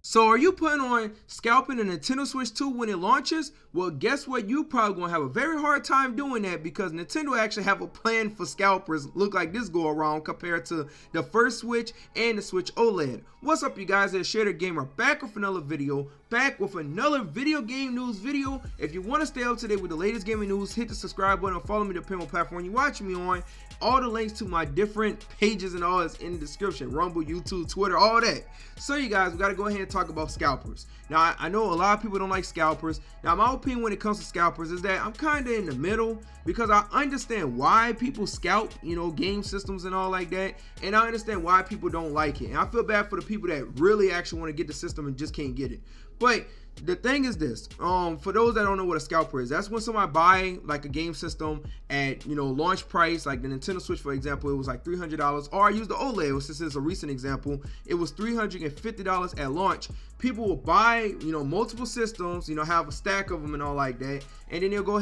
So are you planning on scalping a Nintendo Switch 2 when it launches? Well, guess what? You probably gonna have a very hard time doing that because Nintendo actually have a plan for scalpers look like this go around compared to the first Switch and the Switch OLED. What's up, you guys? It's Shader Gamer back with another video, video game news video. If you want to stay up to date with the latest gaming news, hit the subscribe button or follow me to the pinwheel platform you're watching me on. All the links to my different pages and all is in the description. Rumble, YouTube, Twitter, all that. So you guys, we got to go ahead and talk about scalpers. Now, I know a lot of people don't like scalpers. Now, my opinion when it comes to scalpers is that I'm kind of in the middle because I understand why people scalp, game systems and all like that. And I understand why people don't like it. And I feel bad for the people that really actually want to get the system and just can't get it. But the thing is this, for those that don't know what a scalper is, that's when somebody buy like a game system at launch price, like the Nintendo Switch for example, it was like $300, or I use the OLED since it's a recent example, it was $350 at launch. People will buy multiple systems, have a stack of them and all like that, and then they'll go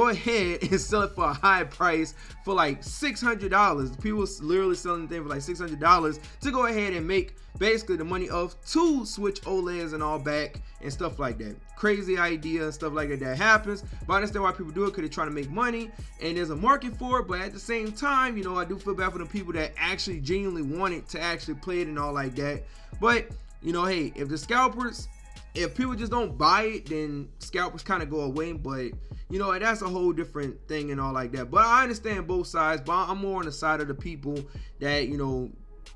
ahead and sell it for a high price for like $600. People literally selling the thing for like $600 to go ahead and make basically the money of 2 Switch OLEDs and all back and stuff like that. Crazy idea and stuff like that happens, but I understand why people do it because they're trying to make money and there's a market for it. But at the same time, I do feel bad for the people that actually genuinely want it to actually play it and all like that. But hey, if the scalpers, if people just don't buy it, then scalpers kind of go away. But that's a whole different thing and all like that. But I understand both sides, but I'm more on the side of the people that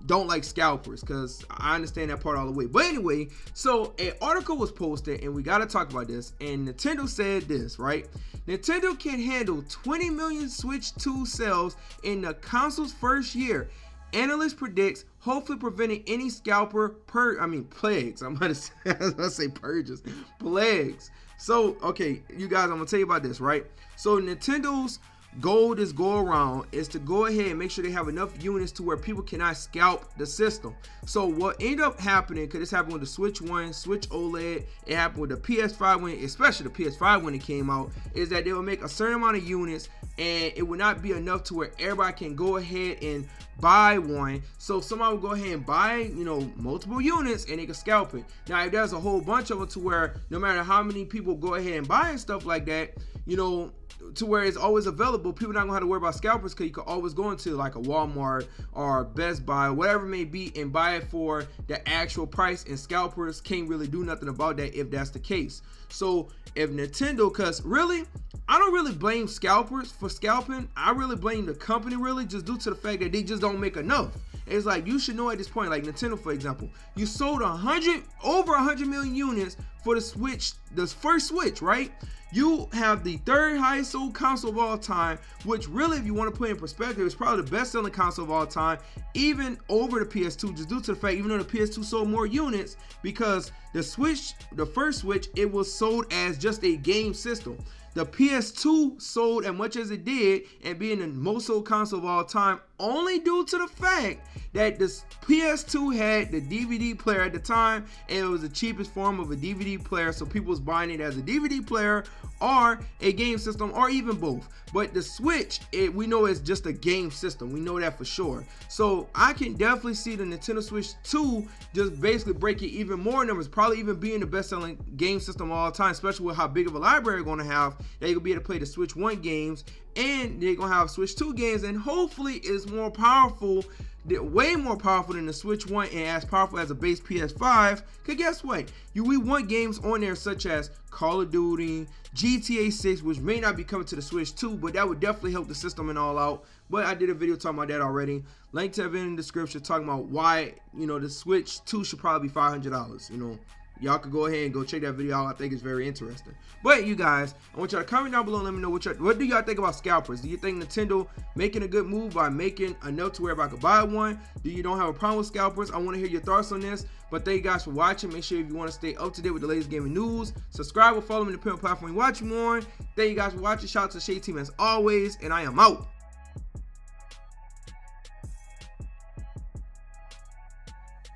don't like scalpers, because I understand that part all the way. But anyway, so an article was posted and we got to talk about this, and Nintendo said this, right? Nintendo can handle 20 million Switch 2 sales in the console's first year. Analyst predicts, hopefully preventing any scalper plagues. I'm gonna say purges, plagues. So okay, you guys, I'm gonna tell you about this, right? So Nintendo's goal this go around is to go ahead and make sure they have enough units to where people cannot scalp the system. So what ended up happening, because this happened with the Switch 1, Switch OLED, it happened with the PS5 especially the PS5 when it came out, is that they would make a certain amount of units and it would not be enough to where everybody can go ahead and buy one. So somebody will go ahead and buy multiple units and they can scalp it. Now if there's a whole bunch of them to where no matter how many people go ahead and buy and stuff like that, to where it's always available, people not gonna have to worry about scalpers, because you can always go into like a Walmart or Best Buy, whatever it may be, and buy it for the actual price, and scalpers can't really do nothing about that if that's the case. So if Nintendo, because really I don't really blame scalpers for scalping, I really blame the company, really just due to the fact that they just don't make enough. It's like, you should know at this point, like Nintendo for example, you sold over 100 million units for the Switch, the first Switch, right? You have the third highest sold console of all time, which really, if you want to put in perspective, is probably the best selling console of all time, even over the PS2, just due to the fact, even though the PS2 sold more units, because the Switch, the first Switch, it was sold as just a game system. The PS2 sold as much as it did and being the most sold console of all time only due to the fact that this PS2 had the DVD player at the time, and it was the cheapest form of a DVD player, so people was buying it as a DVD player or a game system or even both. But the Switch, we know it's just a game system, we know that for sure. So I can definitely see the Nintendo Switch 2 just basically breaking even more numbers, probably even being the best selling game system of all time, especially with how big of a library you're going to have, that you'll be able to play the Switch 1 games, and they're going to have Switch 2 games, and hopefully it's more powerful, way more powerful than the Switch 1 and as powerful as a base PS5. Because guess what? We want games on there such as Call of Duty, GTA 6, which may not be coming to the Switch 2, but that would definitely help the system and all out. But I did a video talking about that already. Link to it in the description, talking about why the Switch 2 should probably be $500. Y'all could go ahead and go check that video out. I think it's very interesting. But you guys, I want y'all to comment down below and let me know what do y'all think about scalpers. Do you think Nintendo making a good move by making a note to where if I could buy one? Do you don't have a problem with scalpers? I want to hear your thoughts on this. But thank you guys for watching. Make sure if you want to stay up to date with the latest gaming news, subscribe or follow me on the pinwheel platform you watch me on. Thank you guys for watching. Shout out to the Shade Team as always, and I am out.